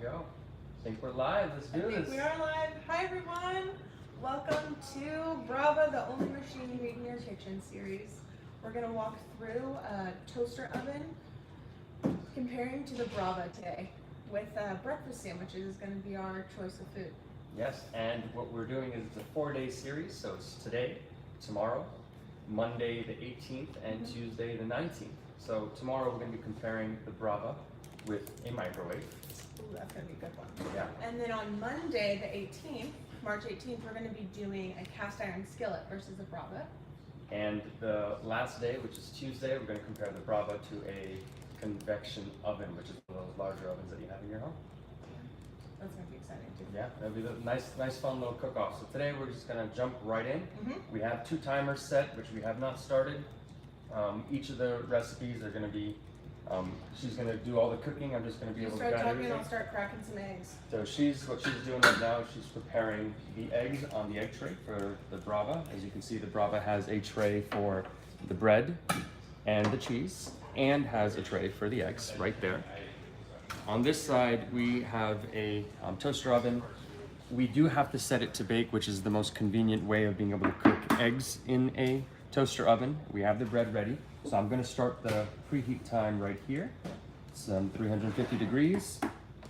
go. I think we're live. Let's do this. We are live. Hi everyone. Welcome to Brava, the only machine you need in your kitchen series. We're going to walk through a toaster oven comparing to the Brava today. With breakfast sandwiches is going to be our choice of food. Yes, and what we're doing is it's a 4-day series, so it's today, tomorrow, Monday the 18th, and Tuesday the 19th. So tomorrow we're going to be comparing the Brava with a microwave. Ooh, that's going to be a good one. Yeah. And then on Monday the 18th, March 18th, we're going to be doing a cast iron skillet versus a Brava. And the last day, which is Tuesday, we're going to compare the Brava to a convection oven, which is one of those larger ovens that you have in your home. That's going to be exciting too. Yeah, that'll be a nice fun little cook-off. So today we're just going to jump right in. We have 2 timers set, which we have not started. Each of the recipes are going to be, she's going to do all the cooking. I'm just going to be able to guide everything. I'll start cracking some eggs. So what she's doing right now, she's preparing the eggs on the egg tray for the Brava. As you can see, the Brava has a tray for the bread and the cheese, and has a tray for the eggs right there. On this side, we have a toaster oven. We do have to set it to bake, which is the most convenient way of being able to cook eggs in a toaster oven. We have the bread ready. So I'm gonna start the preheat time right here. It's 350 degrees.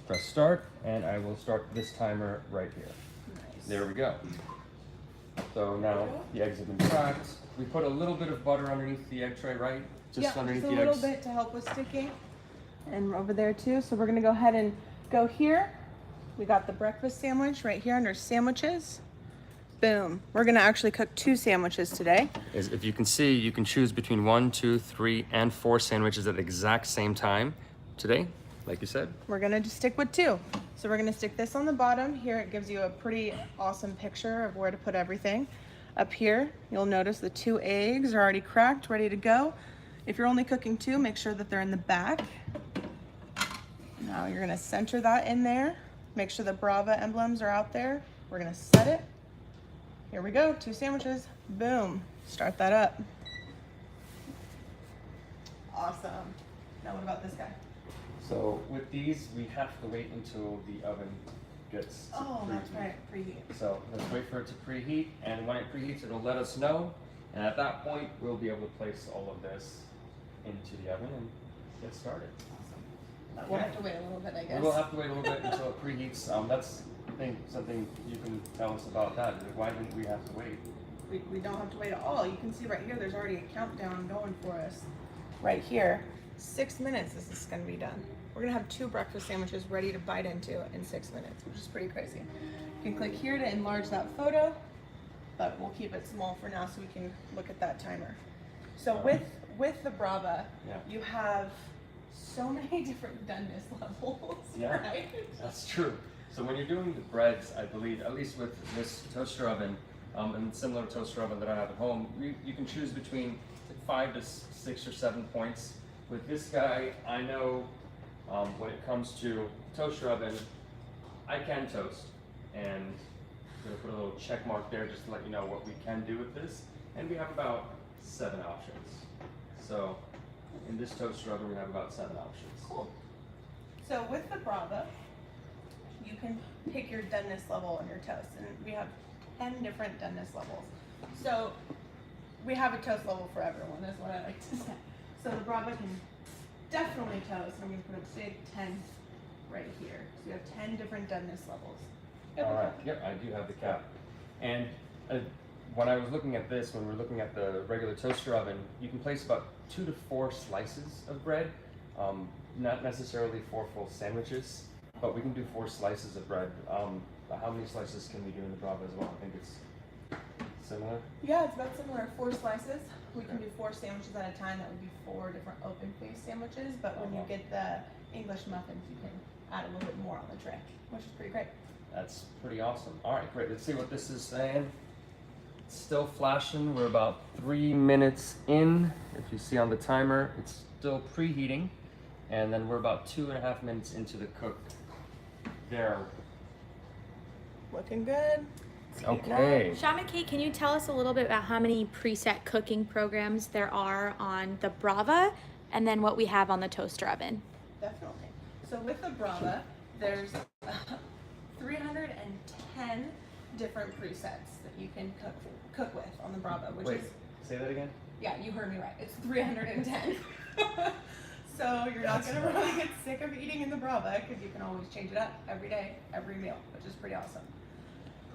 Press start, and I will start this timer right here. Nice. There we go. So now the eggs have been cracked. We put a little bit of butter underneath the egg tray, right? Just underneath just the eggs. a little bit to help with sticking. And over there too. So we're gonna go ahead and go here. We got the breakfast sandwich right here under sandwiches. Boom. We're gonna actually cook 2 sandwiches today. If you can see, you can choose between 1, 2, 3, and 4 sandwiches at the exact same time. Today, like you said, we're gonna just stick with 2. So we're gonna stick this on the bottom. Here it gives you a pretty awesome picture of where to put everything. Up here, you'll notice the 2 eggs are already cracked, ready to go. If you're only cooking 2, make sure that they're in the back. Now you're gonna center that in there. Make sure the Brava emblems are out there. We're gonna set it. Here we go, 2 sandwiches. Boom. Start that up. Awesome. Now what about this guy? so with these, we have to wait until the oven gets to Oh, that's preheat. right, preheat. So let's wait for it to preheat, and when it preheats, it'll let us know. And at that point, we'll be able to place all of this into the oven and get started. But we'll have to wait a little bit, I guess. We'll have to wait a little bit until it preheats. That's, I think, something you can tell us about that. Why didn't we have to wait? We don't have to wait at all. You can see right here, there's already a countdown going for us. Right here, 6 minutes this is gonna be done. We're gonna have 2 breakfast sandwiches ready to bite into in 6 minutes, which is pretty crazy. You can click here to enlarge that photo, but we'll keep it small for now so we can look at that timer. So with the Brava, Yeah. you have so many different doneness levels, Yeah. right? That's true. So when you're doing the breads, I believe, at least with this toaster oven, and similar toaster oven that I have at home, you can choose between 5 to 6 or 7 points. With this guy, I know when it comes to toaster oven, I can toast, and I'm gonna put a little check mark there just to let you know what we can do with this. And we have about 7 options. So in this toaster oven, we have about 7 options. Cool. So with the Brava, you can pick your doneness level on your toast, and we have 10 different doneness levels. So we have a toast level for everyone, that's what I like to say. So the Brava can definitely toast. I'm gonna put a big 10 right here. So you have 10 different doneness levels. All right. Yep, I do have the cap. And when I was looking at this, when we're looking at the regular toaster oven, you can place about 2 to 4 slices of bread. Not necessarily 4 full sandwiches, but we can do 4 slices of bread. How many slices can we do in the Brava as well? I think it's similar. Yeah, it's about similar. 4 slices. We can do 4 sandwiches at a time. That would be 4 different open-faced sandwiches. But when you get the English muffins, you can add a little bit more on the tray, which is pretty great. That's pretty awesome. All right, great. Let's see what this is saying. It's still flashing. We're about 3 minutes in. If you see on the timer, it's still preheating. And then we're about 2.5 minutes into the cook. There. Looking good. Okay. Sean McKay, can you tell us a little bit about how many preset cooking programs there are on the Brava and then what we have on the toaster oven? Definitely. So with the Brava, There's 310 different presets that you can cook with on the Brava, which Wait, is, say that again? yeah, you heard me right. It's 310. So you're not gonna really get sick of eating in the Brava because you can always change it up every day, every meal, which is pretty awesome.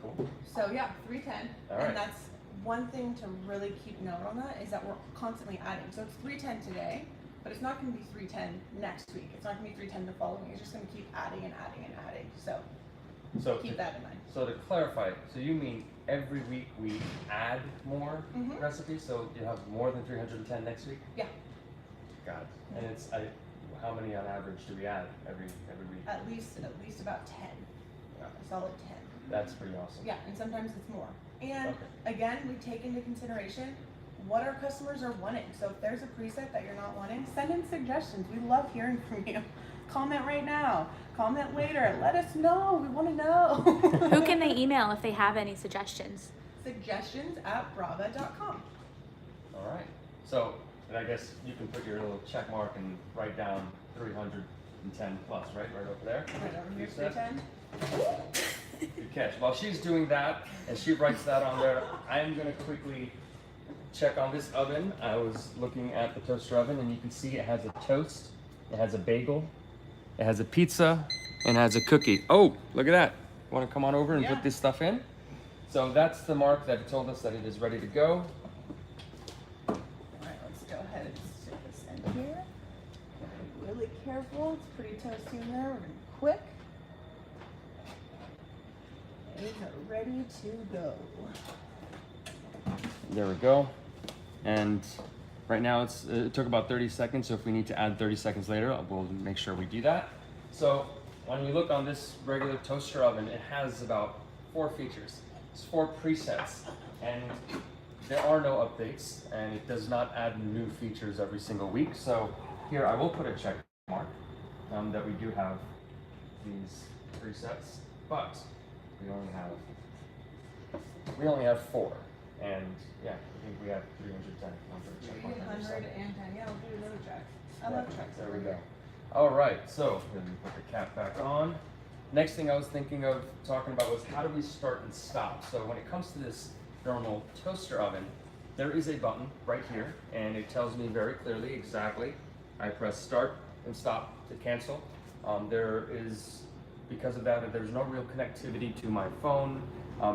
Cool. So yeah, 310. All right. And that's one thing to really keep note on that is that we're constantly adding. So it's 310 today, but it's not gonna be 310 next week. It's not gonna be 310 the following week. It's just gonna keep adding and adding and adding. So keep that in mind. So to clarify, so you mean every week we add more Mhm. recipes? So you have more than 310 next week? Yeah. Got it. And it's how many on average do we add every week? At least about 10. Yeah. A solid 10. That's pretty awesome. Yeah, and sometimes it's more. And Okay. again, we take into consideration what our customers are wanting. So if there's a preset that you're not wanting, send in suggestions. We love hearing from you. Comment right now. Comment later. Let us know. We want to know. Who can they email if they have any suggestions? Suggestions@brava.com. All right. So, and I guess you can put your little check mark and write down 310 plus, right? Right over there. Right over here, Preset. 310. Good catch. While she's doing that and she writes that on there, I'm going to quickly check on this oven. I was looking at the toaster oven and you can see it has a toast, it has a bagel, it has a pizza, and it has a cookie. Oh, look at that. Want to come on over and Yeah. put this stuff in? So that's the mark that told us that it is ready to go. All right, let's go ahead and stick this in here. Be really careful. It's pretty toasty in there. We're going to be quick. Eggs are ready to go. There we go. And right now it took about 30 seconds, so if we need to add 30 seconds later, we'll make sure we do that. So when you look on this regular toaster oven, it has about 4 features. It's 4 presets, and there are no updates, and it does not add new features every single week. So here I will put a check mark that we do have these presets, but we only have 4. And yeah, I think we have 310. I'll put a check mark on this side. 310. Yeah, we'll do another check. I love checks. There we go. All right, so let me put the cap back on. Next thing I was thinking of talking about was how do we start and stop? So when it comes to this thermal toaster oven, there is a button right here, and it tells me very clearly exactly. I press start and stop to cancel. Because of that, there's no real connectivity to my phone.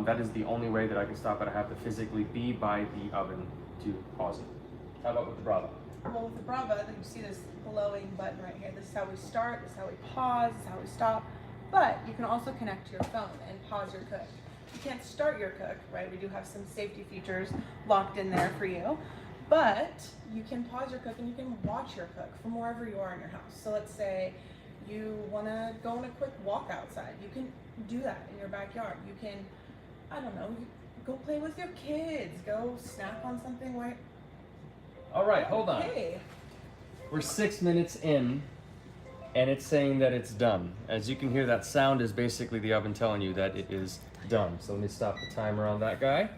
That is the only way that I can stop it. I have to physically be by the oven to pause it. How about with the Brava? Well, with the Brava, you see this glowing button right here. This is how we start, this is how we pause, this is how we stop. But you can also connect to your phone and pause your cook. You can't start your cook, right? We do have some safety features locked in there for you. But you can pause your cook and you can watch your cook from wherever you are in your house. So let's say you want to go on a quick walk outside. You can do that in your backyard. You can, I don't know, go play with your kids. Go snack on something right. All right, hold on. Hey. We're 6 minutes in, and it's saying that it's done. As you can hear, that sound is basically the oven telling you that it is done. So let me stop the timer on that guy.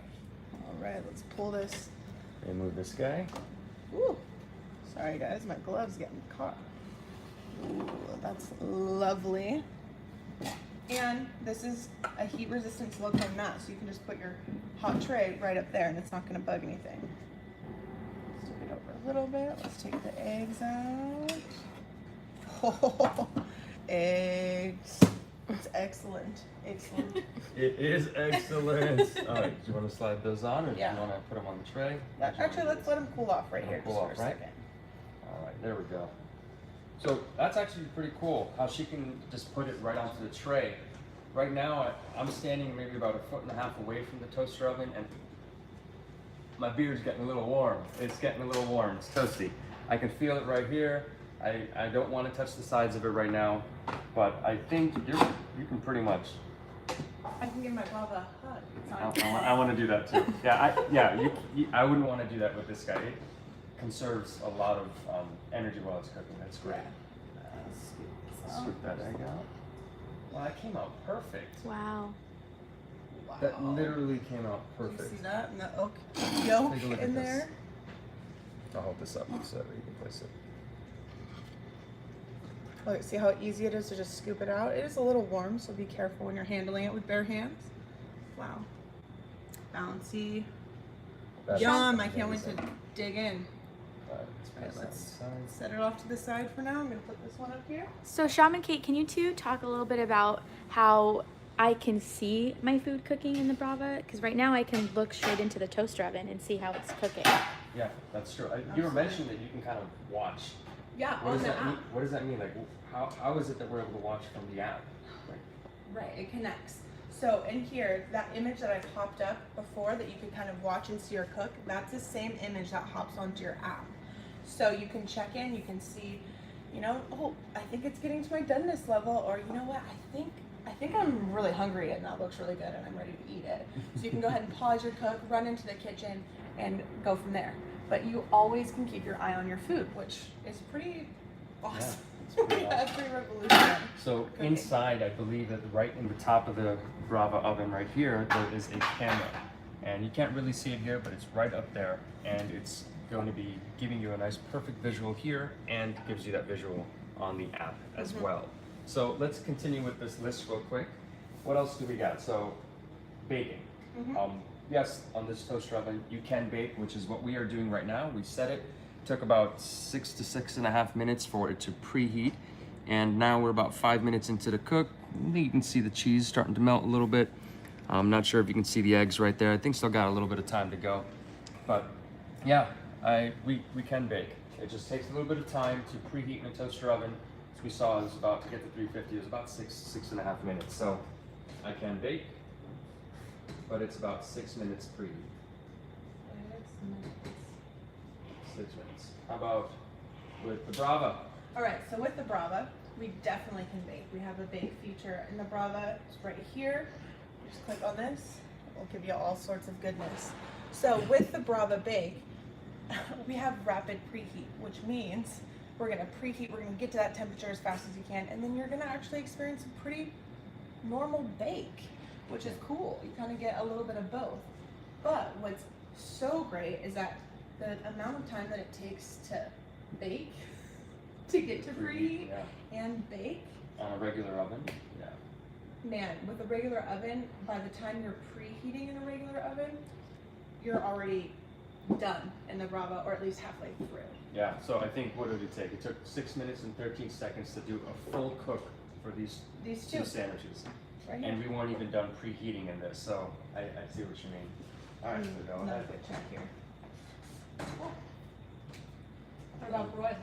All right, let's pull this. And move this guy. Ooh, sorry guys, my glove's getting caught. Ooh, that's lovely. And this is a heat-resistant silicone mat, so you can just put your hot tray right up there, and it's not going to bug anything. Stick it over a little bit. Let's take the eggs out. Oh, eggs. It's excellent. Excellent. It is excellent. All right, do you want to slide those on, or Yeah. do you want to put them on the tray? Actually, let's let them cool off right here Cool just off, for a right? second. All right, there we go. So that's actually pretty cool how she can just put it right onto the tray. Right now, I'm standing maybe about 1.5 feet away from the toaster oven, and my beard's getting a little warm. It's getting a little warm. It's toasty. I can feel it right here. I don't want to touch the sides of it right now, but I think you can pretty much. I can give my Brava a hug. It's on. I want to do that too. Yeah, I wouldn't want to do that with this guy. It conserves a lot of energy while it's cooking. That's great. Scoop that egg out. Well, that came out perfect. Wow. Wow. That literally came out You perfect. see that? And the yolk Take a look in at this. there. I'll hold this up so that you can place it. Look, see how easy it is to just scoop it out? It is a little warm, so be careful when you're handling it with bare hands. Wow. Bouncy. That's Yum, I can't wait amazing. to dig in. Let's Alright, pass that let's aside. set it off to the side for now. I'm gonna put this one up here. So Shaman Kate, can you two talk a little bit about how I can see my food cooking in the Brava? Because right now I can look straight into the toaster oven and see how it's cooking. Yeah, that's true. You were mentioning that you can kind of watch. Yeah, What on does the that mean? app. What does that mean? Like, how is it that we're able to watch from the app? Like, Right, it connects. So in here, that image that I popped up before that you could kind of watch and see her cook, that's the same image that hops onto your app. So you can check in, you can see, you know, oh, I think it's getting to my doneness level, or you know what, I think I'm really hungry and that looks really good and I'm ready to eat it. So you can go ahead and pause your cook, run into the kitchen, and go from there. But you always can keep your eye on your food, which is pretty awesome. it's pretty Yeah, awesome. pretty revolutionary. So Cooking. inside, I believe that right in the top of the Brava oven right here, there is a camera. And you can't really see it here, but it's right up there. And it's going to be giving you a nice perfect visual here and gives you that visual on the app as well. So let's continue with this list real quick. What else do we got? So baking. Yes, on this toaster oven, you can bake, which is what we are doing right now. We set it. Took about 6 to 6.5 minutes for it to preheat. And now we're about 5 minutes into the cook. You can see the cheese starting to melt a little bit. I'm not sure if you can see the eggs right there. I think still got a little bit of time to go. But yeah, we can bake. It just takes a little bit of time to preheat in a toaster oven. As we saw, it was about to get to 350. It was about 6.5 minutes. So I can bake, but it's about 6 minutes preheat. 6 minutes. How about with the Brava? All right, so with the Brava, we definitely can bake. We have a bake feature in the Brava. It's right here. Just click on this. It will give you all sorts of goodness. So with the Brava Bake, we have rapid preheat, which means we're gonna preheat, we're gonna get to that temperature as fast as you can, and then you're gonna actually experience a pretty normal bake, which is cool. You kind of get a little bit of both. But what's so great is that the amount of time that it takes to bake, to get to preheat Yeah. and bake, On a regular oven. Yeah. man, with a regular oven, by the time you're preheating in a regular oven, you're already done in the Brava, or at least halfway through. Yeah. So I think what did it take? It took 6 minutes and 13 seconds to do a full cook for these These two two, sandwiches. right here. And we weren't even done preheating in this, so I see what you mean. All right, so go Another ahead. good check here. What about broil?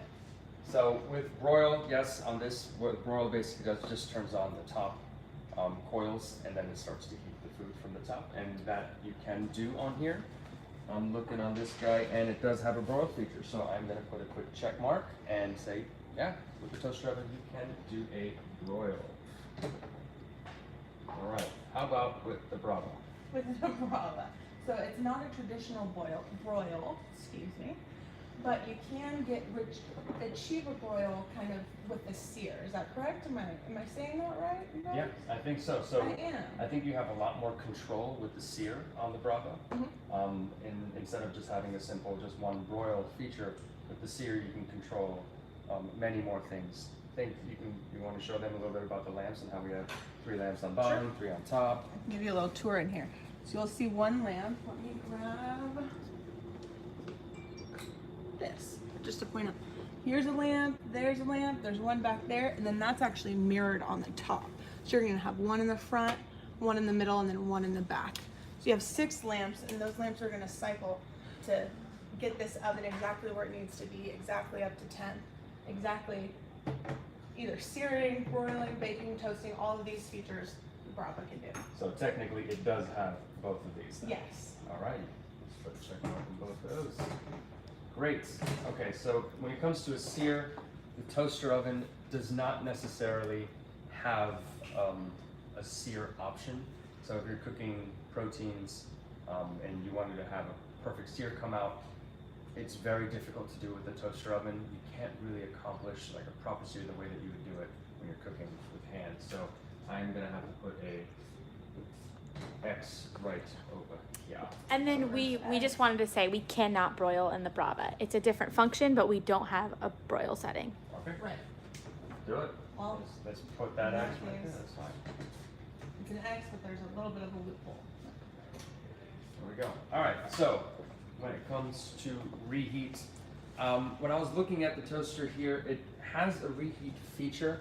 So with broil, yes, on this, what broil basically does, just turns on the top coils and then it starts to heat the food from the top, and that you can do on here. I'm looking on this guy and it does have a broil feature, so I'm gonna put a quick check mark and say, yeah, with the toaster oven you can do a broil. All right, how about with the Brava? With the Brava. So it's not a traditional broil, excuse me, but you can achieve a broil kind of with the sear. Is that correct? Am I saying that right? you guys? Yeah, I think so. So I am. I think you have a lot more control with the sear on the Brava. Instead of just having a simple, just one broil feature, with the sear you can control many more things. I think you want to show them a little bit about the lamps and how we have 3 lamps on bottom, 3 on top. I can give you a little tour in here. So you'll see one lamp. Let me grab this, just to point out. Here's a lamp, there's one back there, and then that's actually mirrored on the top. So you're gonna have one in the front, one in the middle, and then one in the back. So you have 6 lamps, and those lamps are gonna cycle to get this oven exactly where it needs to be, exactly up to 10. Exactly either searing, broiling, baking, toasting, all of these features the Brava can do. So technically it does have both of these then. Yes. All right, let's put a check mark on both of those. Great. Okay, so when it comes to a sear, the toaster oven does not necessarily have a sear option. So if you're cooking proteins and you wanted to have a perfect sear come out, it's very difficult to do with the toaster oven. You can't really accomplish like a proper sear the way that you would do it when you're cooking with hands. So I'm gonna have to put a X right over here. And then we just wanted to say we cannot broil in the Brava. It's a different function, but we don't have a broil setting. Okay. Right. Do it. Well, Let's put that in that X right there. case- That's fine. It's an X, but there's a little bit of a loophole. There we go. All right. So when it comes to reheat, when I was looking at the toaster here, it has a reheat feature.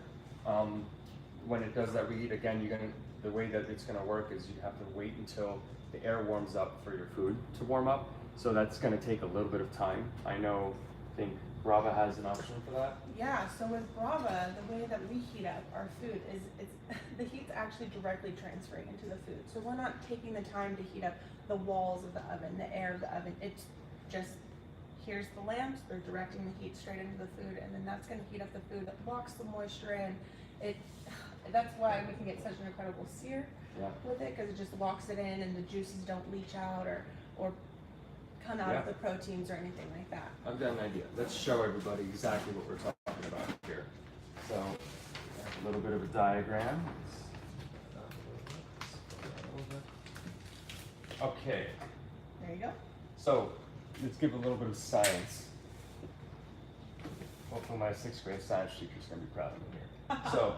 When it does that reheat, again, the way that it's gonna work is you have to wait until the air warms up for your food to warm up. So that's gonna take a little bit of time. I think Brava has an option for that. Yeah, so with Brava, the way that we heat up our food is the heat's actually directly transferring into the food. So we're not taking the time to heat up the walls of the oven, the air of the oven. It's just, here's the lamps, they're directing the heat straight into the food, and then that's gonna heat up the food, that locks the moisture in. That's why we can get such an incredible sear with it, because it just locks it in and the juices don't leach out or come out of the proteins or anything like that. I've got an idea. Let's show everybody exactly what we're talking about here. So, a little bit of a diagram. Okay, There you go. so let's give a little bit of science. Hopefully my 6th grade science teacher's gonna be proud of me here. So,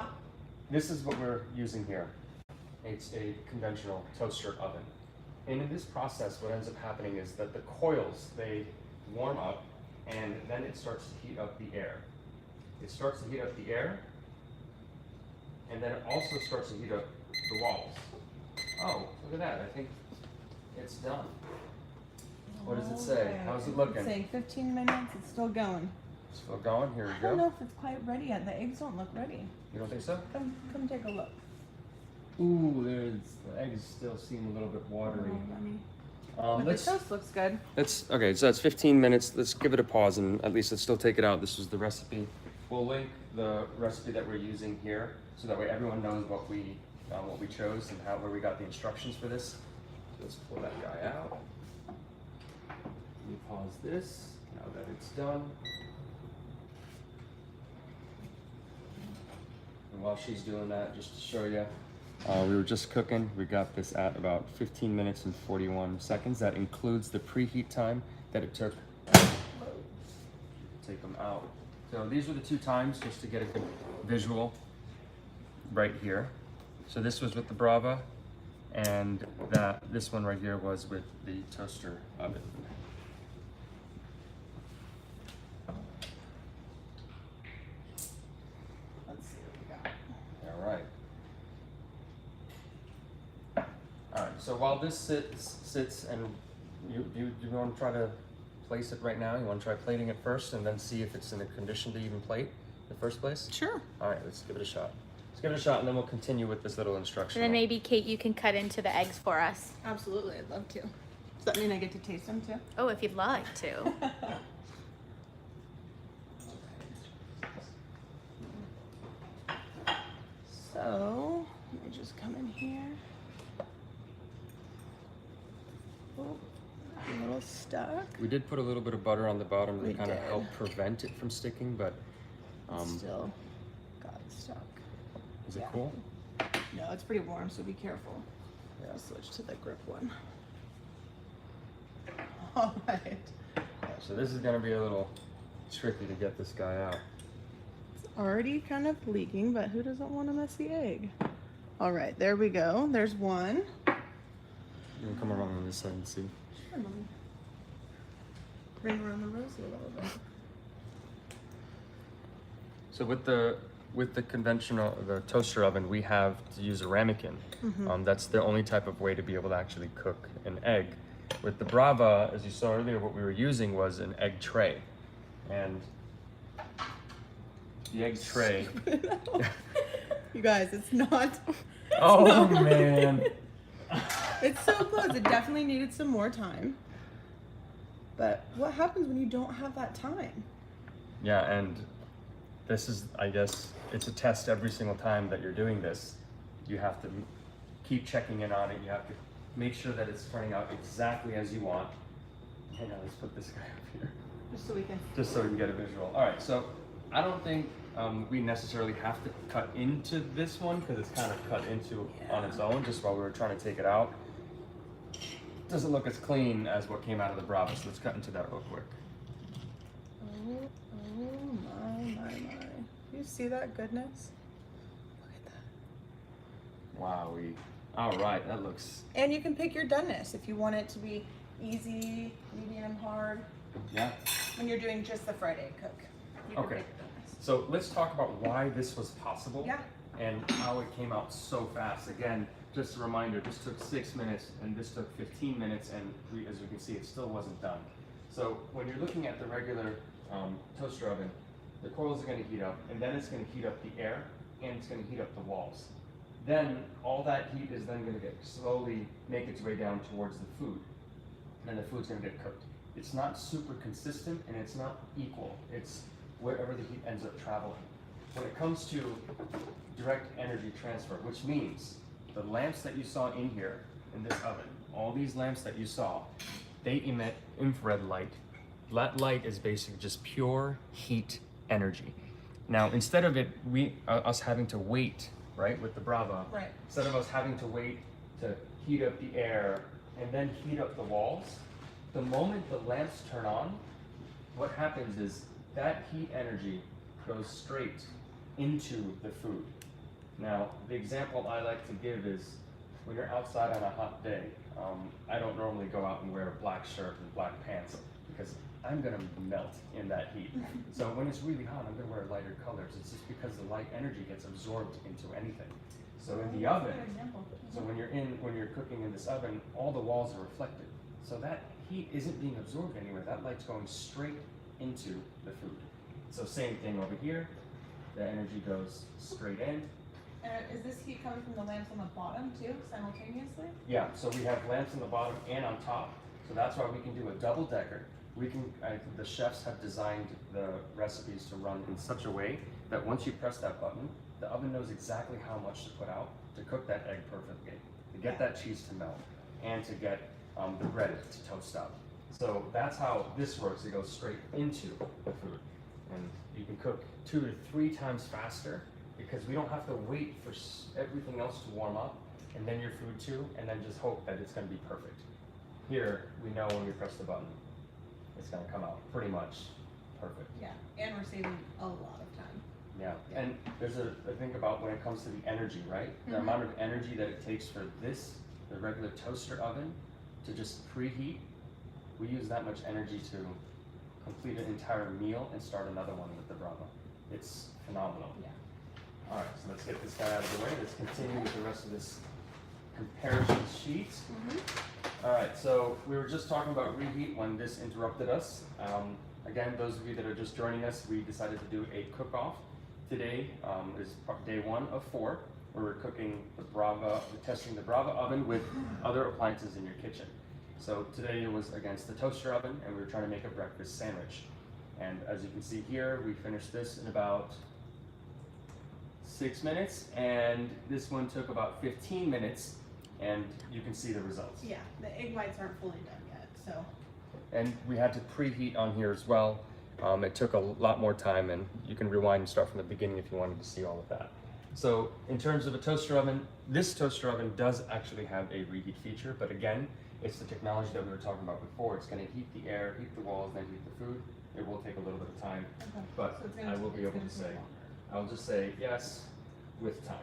this is what we're using here. It's a conventional toaster oven. And in this process, what ends up happening is that the coils, they warm up and then it starts to heat up the air. It starts to heat up the air and then it also starts to heat up the walls. Oh, look at that. I think it's done. What does it say? Okay. How's it looking? It's saying 15 minutes, it's still going. Still going? Here I we don't go. know if it's quite ready yet. The eggs don't look ready. You don't think so? Come take a look. Ooh, the eggs still seem a little bit watery. But the toast looks good. Okay, so that's 15 minutes. Let's give it a pause and at least let's still take it out. This is the recipe. We'll link the recipe that we're using here so that way everyone knows what we chose and where we got the instructions for this. So let's pull that guy out. Let me pause this now that it's done. And while she's doing that, just to show you, we were just cooking. We got this at about 15 minutes and 41 seconds. That includes the preheat time that it took. Take them out. So these are the 2 times just to get a good visual right here. So this was with the Brava, and this one right here was with the toaster oven. Let's see what we got. All right. All right, so while this sits and you want to try to place it right now? You want to try plating it first and then see if it's in a condition to even plate in the first place? Sure. All right, let's give it a shot. Let's give it a shot and then we'll continue with this little instruction. And then maybe, Kate, you can cut into the eggs for us. Absolutely, I'd love to. Does that mean I get to taste them too? Oh, if you'd like to. So, let me just come in here. Oh, a little stuck. We did put a little bit of butter on the bottom to We kind of did. help prevent it from sticking, but Still got stuck. is it Yeah. cool? No, it's pretty warm, so be careful. Yeah. I'll switch to the grip one. All right. So this is going to be a little tricky to get this guy out. It's already kind of leaking, but who doesn't want a messy egg? All right, there we go. There's one. You can come around on this side and see. Sure, Mommy. Bring around the rosy a little bit. So with the conventional, the toaster oven, we have to use a ramekin. That's the only type of way to be able to actually cook an egg. With the Brava, as you saw earlier, what we were using was an egg tray. And the egg tray. You guys, it's not. Oh man. It's so close. It definitely needed some more time. But what happens when you don't have that time? Yeah, and this is, I guess, it's a test every single time that you're doing this. You have to keep checking in on it. You have to make sure that it's turning out exactly as you want. Hang on, let's put this guy up here. Just so we can. Just so we can get a visual. All right, so I don't think we necessarily have to cut into this one because it's kind of cut into on its own just while we were trying to take it out. Doesn't look as clean as what came out of the Brava, so let's cut into that real quick. Oh my. You see that goodness? Look at that. Wowie. All right, that looks, And you can pick your doneness if you want it to be easy, medium, hard. yeah. When you're doing just the fried egg cook, you can Okay. pick the doneness. So let's talk about why this was possible. Yeah. And how it came out so fast. Again, just a reminder, this took 6 minutes and this took 15 minutes, and as you can see, it still wasn't done. So when you're looking at the regular toaster oven, the coils are going to heat up, and then it's going to heat up the air, and it's going to heat up the walls. Then all that heat is then going to get slowly make its way down towards the food, and then the food's going to get cooked. It's not super consistent, and it's not equal. It's wherever the heat ends up traveling. When it comes to direct energy transfer, which means the lamps that you saw in here, in this oven, all these lamps that you saw, they emit infrared light. That light is basically just pure heat energy. Now, instead of us having to wait, right, with the Brava, Right. instead of us having to wait to heat up the air and then heat up the walls, the moment the lamps turn on, what happens is that heat energy goes straight into the food. Now, the example I like to give is when you're outside on a hot day. I don't normally go out and wear a black shirt and black pants because I'm gonna melt in that heat. So when it's really hot, I'm gonna wear lighter colors. It's just because the light energy gets absorbed into anything. So in the oven, so when you're cooking in this oven, all the walls are reflected. So that heat isn't being absorbed anywhere. That light's going straight into the food. So same thing over here. The energy goes straight in. Is this heat coming from the lamps on the bottom too, simultaneously? Yeah, so we have lamps on the bottom and on top. So that's why we can do a double decker. The chefs have designed the recipes to run in such a way that once you press that button, the oven knows exactly how much to put out to cook that egg perfectly, to get that cheese to melt, and to get the bread to toast up. So that's how this works. It goes straight into the food. And you can cook 2 to 3 times faster because we don't have to wait for everything else to warm up and then your food too, and then just hope that it's going to be perfect. Here, we know when we press the button, it's going to come out pretty much perfect. Yeah, and we're saving a lot of time. Yeah, and there's a thing about when it comes to the energy, right? The amount of energy that it takes for the regular toaster oven, to just preheat, we use that much energy to complete an entire meal and start another one with the Brava. It's phenomenal. Yeah. All right, so let's get this guy out of the way. Let's continue with the rest of this comparison sheet. All right, so we were just talking about reheat when this interrupted us. Again, those of you that are just joining us, we decided to do a cook-off. Today is day 1 of 4, where we're cooking the Brava, we're testing the Brava oven with other appliances in your kitchen. So today it was against the toaster oven, and we were trying to make a breakfast sandwich. And as you can see here, we finished this in about 6 minutes, and this one took about 15 minutes, and you can see the results. Yeah, the egg whites aren't fully done yet, so. And we had to preheat on here as well. It took a lot more time, and you can rewind and start from the beginning if you wanted to see all of that. So in terms of a toaster oven, this toaster oven does actually have a reheat feature, but again, it's the technology that we were talking about before. It's going to heat the air, heat the walls, then heat the food. It will take a little bit of time, Okay. but So it's gonna I will be able to take say, longer. I'll just say yes with time.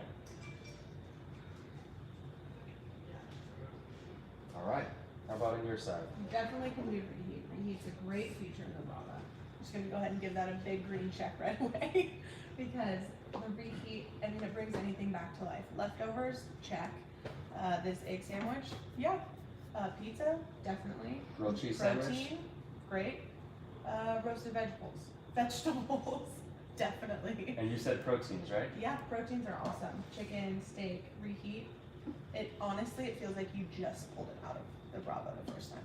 All right, how about on your side? Definitely can do reheat. Reheat's a great feature in the Brava. I'm just gonna go ahead and give that a big green check right away because the reheat, I mean, it brings anything back to life. Leftovers, check. This egg sandwich, yeah. Pizza, definitely. Grilled cheese Protein, sandwich? great. Roasted vegetables, definitely. And you said proteins, right? Yeah, proteins are awesome. Chicken, steak, reheat. It honestly, it feels like you just pulled it out of the Brava the first time.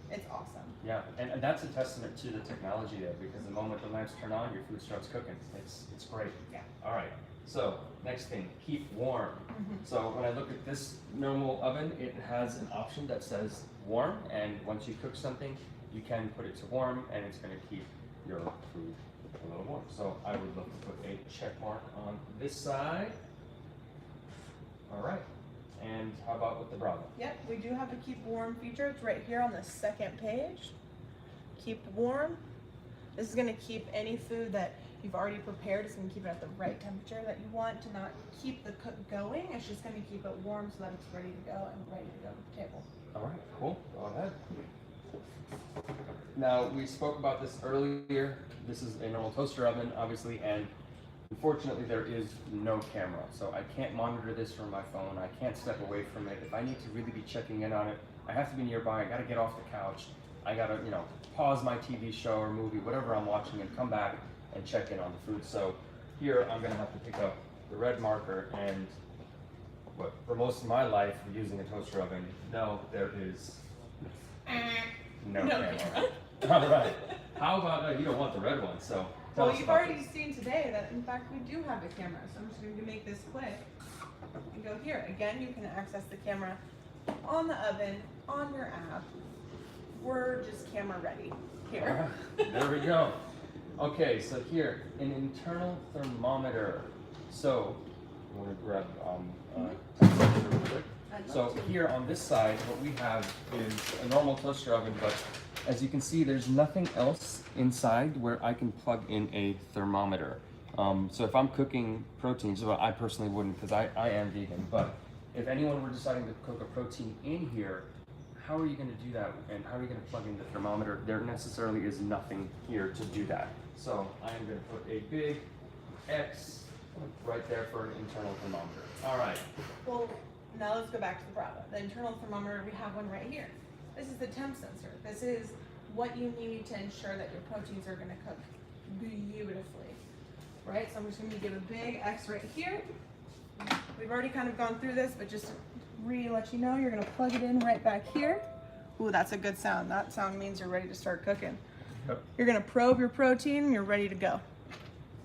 It's awesome. Yeah, and that's a testament to the technology there, because the moment the lamps turn on, your food starts cooking. It's great. Yeah. All right, so next thing, keep warm. So when I look at this normal oven, it has an option that says warm, and once you cook something, you can put it to warm, and it's going to keep your food a little warm. So I would love to put a check mark on this side. All right, and how about with the Brava? Yep, we do have a keep warm feature. It's right here on the second page. Keep warm. This is gonna keep any food that You've already prepared. It's going to keep it at the right temperature that you want to not keep the cook going. It's just going to keep it warm so that it's ready to go and ready to go to the table. All right, cool. Go ahead. Now, we spoke about this earlier. This is a normal toaster oven, obviously, and unfortunately there is no camera. So I can't monitor this from my phone. I can't step away from it. If I need to really be checking in on it, I have to be nearby. I got to get off the couch. I got to, pause my TV show or movie, whatever I'm watching, and come back and check in on the food. So here I'm going to have to pick up the red marker, and what for most of my life using a toaster oven, no, there is no camera. All right. How about you don't want the red one? So tell Well, us you've about already this. seen today that in fact we do have a camera. So I'm just going to make this quick and go here. Again, you can access the camera on the oven, on your app. We're just camera ready here. There we go. Okay, so here, an internal thermometer. So, you want to grab temperature real quick? So here on this side, what we have is a normal toaster oven, but as you can see, there's nothing else inside where I can plug in a thermometer. So if I'm cooking proteins, well, I personally wouldn't because I am vegan, but if anyone were deciding to cook a protein in here, how are you going to do that, and how are you going to plug in the thermometer? There necessarily is nothing here to do that. So I am going to put a big X right there for an internal thermometer. All right. Well, now let's go back to the Brava. The internal thermometer, we have one right here. This is the temp sensor. This is what you need to ensure that your proteins are going to cook beautifully, right? So I'm just going to give a big X right here. We've already kind of gone through this, but just to let you know, you're going to plug it in right back here. Ooh, that's a good sound. That sound means you're ready to start cooking. Yep. You're going to probe your protein and you're ready to go.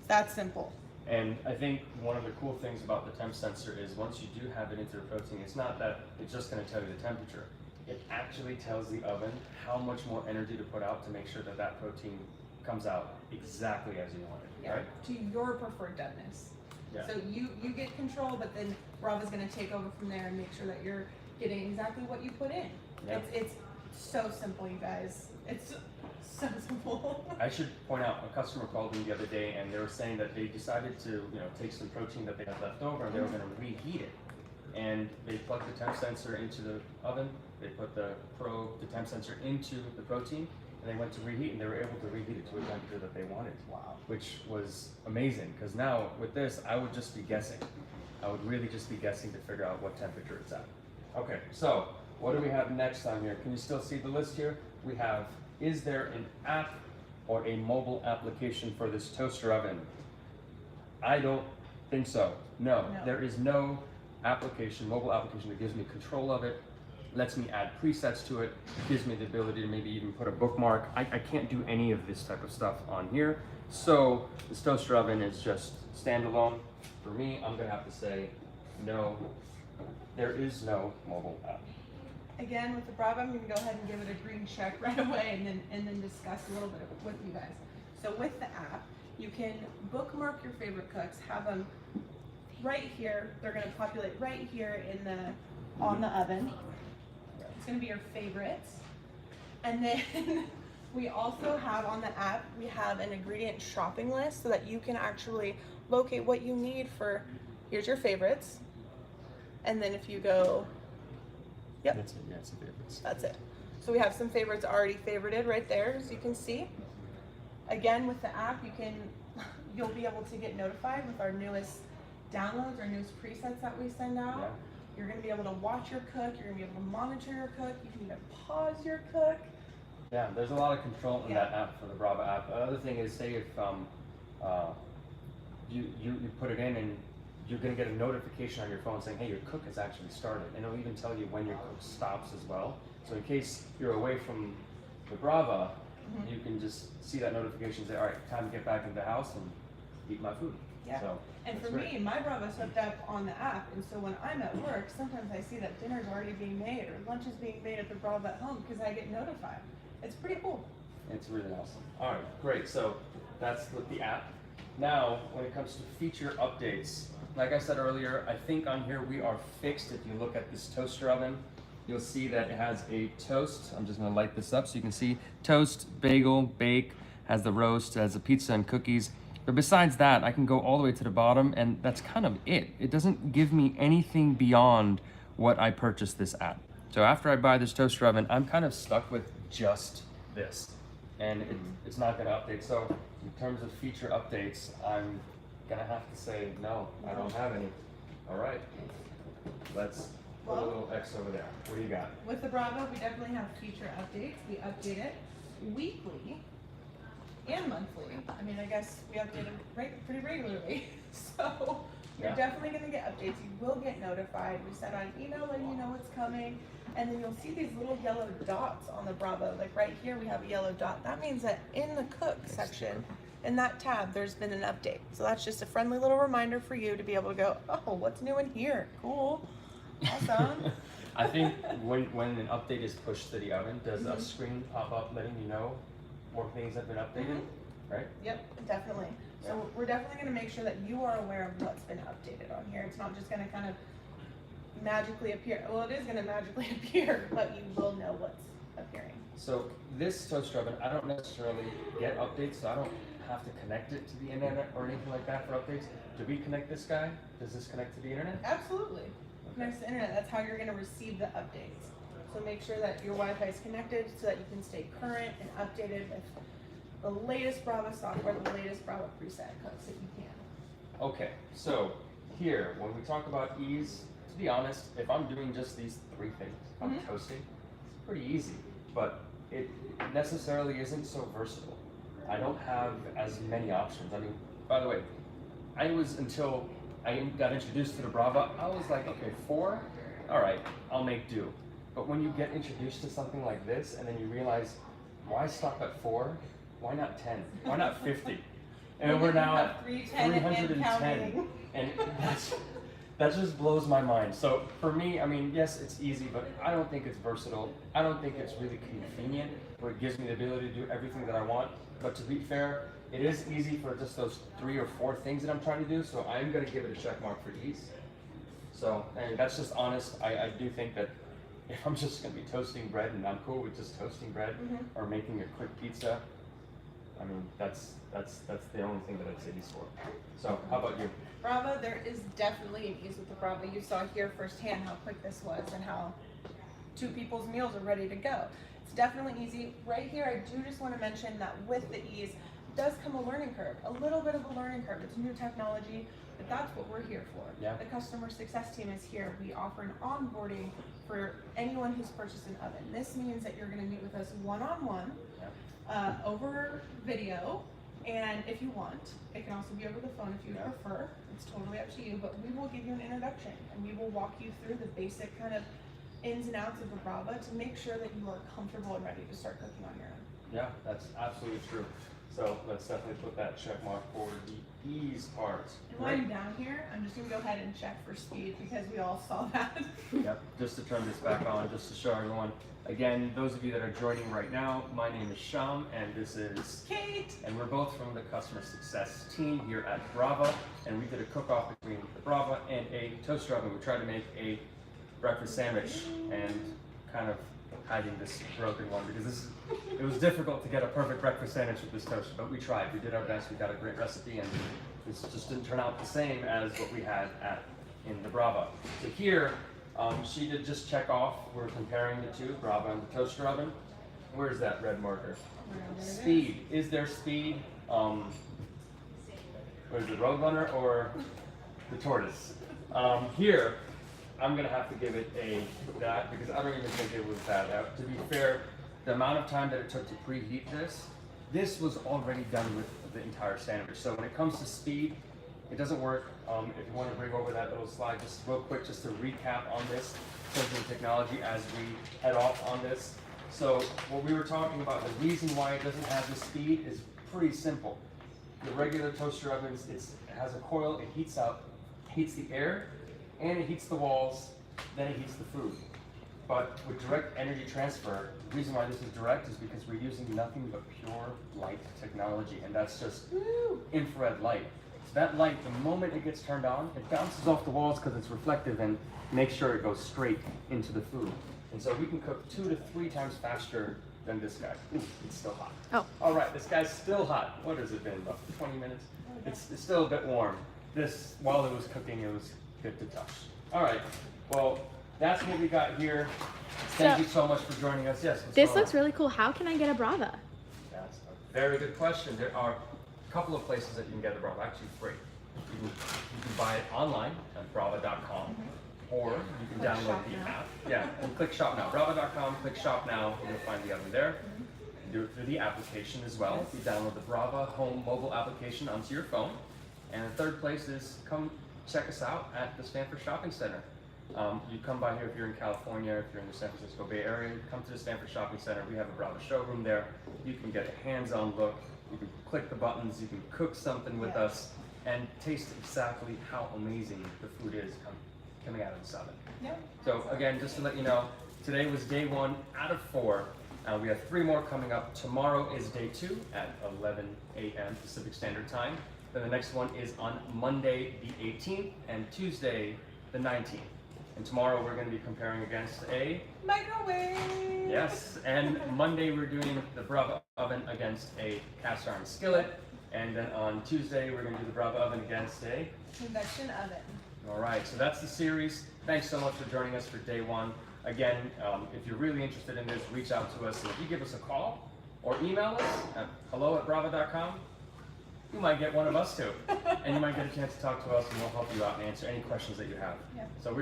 That simple. And I think one of the cool things about the temp sensor is once you do have it into the protein, it's not that it's just going to tell you the temperature. It actually tells the oven how much more energy to put out to make sure that that protein comes out exactly as you want it, right? To your preferred doneness. Yeah. So you get control, but then Brava's going to take over from there and make sure that you're getting exactly what you put in. Yeah. It's so simple, you guys. It's so simple. I should point out, a customer called me the other day and they were saying that they decided to, take some protein that they had left over and they were going to reheat it. And they plugged the temp sensor into the oven, they put the temp sensor into the protein, and they went to reheat, and they were able to reheat it to a temperature that they wanted. Wow. Which was amazing, because now with this, I would just be guessing. I would really just be guessing to figure out what temperature it's at. Okay, so what do we have next on here? Can you still see the list here? We have, is there an app or a mobile application for this toaster oven? I don't think so. No. There is no application, mobile application that gives me control of it, lets me add presets to it, gives me the ability to maybe even put a bookmark. I can't do any of this type of stuff on here. So this toaster oven is just standalone. For me, I'm gonna have to say no, there is no mobile app. Again, with the Brava, I'm going to go ahead and give it a green check right away and then discuss a little bit with you guys. So with the app, you can bookmark your favorite cooks, have them right here. They're going to populate right here on the oven. It's going to be your favorites. And then we also have on the app, we have an ingredient shopping list so that you can actually locate what you need for, here's your favorites. And then if you go, yep. That's it, yeah, it's the favorites. That's it. So we have some favorites already favorited right there, as you can see. Again, with the app, you'll be able to get notified with our newest downloads, our newest presets that we send out. Yeah. You're going to be able to watch your cook. You're going to be able to monitor your cook. You can even pause your cook. Yeah, there's a lot of control in that app for the Brava app. Another thing is, say if you put it in and you're going to get a notification on your phone saying, hey, your cook has actually started. And it'll even tell you when your cook stops as well. So in case you're away from the Brava, you can just see that notification and say, all right, time to get back into the house and eat my food. Yeah. So, and for me, my Brava's hooked up on the app. And so when I'm at work, sometimes I see that dinner's already being made or lunch is being made at the Brava at home because I get notified. It's pretty cool. it's really awesome. All right, great. So that's with the app. Now, when it comes to feature updates, like I said earlier, I think on here we are fixed. If you look at this toaster oven, you'll see that it has a toast. I'm just gonna light this up so you can see toast, bagel, bake, has the roast, has the pizza and cookies. But besides that, I can go all the way to the bottom, and that's kind of it. It doesn't give me anything beyond what I purchased this at. So after I buy this toaster oven, I'm kind of stuck with just this, and it's not gonna update. So in terms of feature updates, I'm gonna have to say, no, I don't have any. All right, let's put a little X over there. What do you got? With the Brava, we definitely have feature updates. We update it weekly and monthly. I mean, I guess we update it pretty regularly. So you're Yeah. definitely going to get updates. You will get notified. We send out an email letting you know what's coming. And then you'll see these little yellow dots on the Bravo. Like right here, we have a yellow dot. That means that in the cook section, in that tab, there's been an update. So that's just a friendly little reminder for you to be able to go, oh, what's new in here? Cool. Awesome. I think when an update is pushed to the oven, does a screen pop up letting you know more things have been updated, right? Yep, definitely. So we're definitely going to make sure that you are aware of what's been updated on here. It's not just going to kind of magically appear. Well, it is going to magically appear, but you will know what's appearing. So this toaster oven, I don't necessarily get updates, so I don't have to connect it to the internet or anything like that for updates. Do we connect this guy? Does this connect to the internet? Absolutely. Connects to the internet. That's how you're going to receive the updates. So make sure that your Wi-Fi is connected so that you can stay current and updated with the latest Brava software, the latest Brava preset codes that you can. Okay, so here, when we talk about ease, to be honest, if I'm doing just these three things, I'm toasting, it's pretty easy, but it necessarily isn't so versatile. I don't have as many options. I mean, by the way, until I got introduced to the Brava, I was like, okay, 4, all right, I'll make do. But when you get introduced to something like this, and then you realize, why stop at 4? Why not 10? Why not 50? And we're now at 310. And that just blows my mind. So for me, I mean, yes, it's easy, but I don't think it's versatile. I don't think it's really convenient, where it gives me the ability to do everything that I want. But to be fair, it is easy for just those 3 or 4 things that I'm trying to do, so I'm gonna give it a check mark for ease. So, and that's just honest. I do think that if I'm just gonna be toasting bread and I'm cool with just toasting bread or making a quick pizza, I mean, that's the only thing that I'd say ease for. So, how about you? Brava, there is definitely an ease with the Brava. You saw here firsthand how quick this was and how 2 people's meals are ready to go. It's definitely easy. Right here, I do just want to mention that with the ease, does come a learning curve, a little bit of a learning curve. It's new technology, but that's what we're here for. Yeah. The customer success team is here. We offer an onboarding for anyone who's purchased an oven. This means that you're going to meet with us one-on-one over video, and if you want, it can also be over the phone if you prefer. It's totally up to you, but we will give you an introduction, and we will walk you through the basic kind of ins and outs of the Brava to make sure that you are comfortable and ready to start cooking on your own. Yeah, that's absolutely true. So let's definitely put that check mark for the ease part. And while I'm down here, I'm just gonna go ahead and check for speed because we all saw that. Yep, just to turn this back on, just to show everyone. Again, those of you that are joining right now, my name is Sham, and this is Kate! And we're both from the customer success team here at Brava, and we did a cook-off between the Brava and a toaster oven. We tried to make a breakfast sandwich and kind of hiding this broken one because it was difficult to get a perfect breakfast sandwich with this toaster, but we tried. We did our best. We got a great recipe, and this just didn't turn out the same as what we had in the Brava. So here, she did just check off. We're comparing the two, Brava and the toaster oven. Where's that red marker? Speed. Is there speed? What is it, Roadrunner or the tortoise? Here, I'm gonna have to give it that because I don't even think it was that. To be fair, the amount of time that it took to preheat this was already done with the entire sandwich. So when it comes to speed, it doesn't work. If you want to bring over that little slide, just real quick, just to recap on this toasting technology as we head off on this. So what we were talking about, the reason why it doesn't have the speed is pretty simple. The regular toaster ovens, it has a coil, it heats the air, and it heats the walls, then it heats the food. But with direct energy transfer, the reason why this is direct is because we're using nothing but pure light technology, and that's just infrared light. So that light, the moment it gets turned on, it bounces off the walls because it's reflective and makes sure it goes straight into the food. And so we can cook 2 to 3 times faster than this guy. Ooh, it's still hot. Oh. All right, this guy's still hot. What has it been, about 20 minutes? It's still a bit warm. This, while it was cooking, it was good to touch. All right, well, that's what we got here. Thank you so much for joining us. Yes, what's This going looks on? really cool. How can I get a Brava? That's a very good question. There are a couple of places that you can get the Brava, actually free. You can buy it online at brava.com, or you can download the app. Yeah, and click shop now. Brava.com, click shop now, and you'll find the oven there. You do it through the application as well. You download the Brava home mobile application onto your phone. And the third place is come check us out at the Stanford Shopping Center. You come by here if you're in California, if you're in the San Francisco Bay Area, you come to the Stanford Shopping Center. We have a Brava showroom there. You can get a hands-on look. You can click the buttons. You can cook something with us and taste exactly how amazing the food is coming out of this oven. Yep. So again, just to let you know, today was day 1 out of 4. We have 3 more coming up. Tomorrow is day 2 at 11 a.m. Pacific Standard Time. Then the next one is on Monday the 18th and Tuesday the 19th. And tomorrow we're going to be comparing against a Microwave. yes. And Monday we're doing the Brava oven against a cast iron skillet. And then on Tuesday we're going to do the Brava oven against a Convection oven. all right, so that's the series. Thanks so much for joining us for day 1. Again, if you're really interested in this, reach out to us. And if you give us a call or email us at hello@brava.com, you might get one of us too. And you might get a chance to talk to us, and we'll help you out and answer any questions that you have. Yep. So we're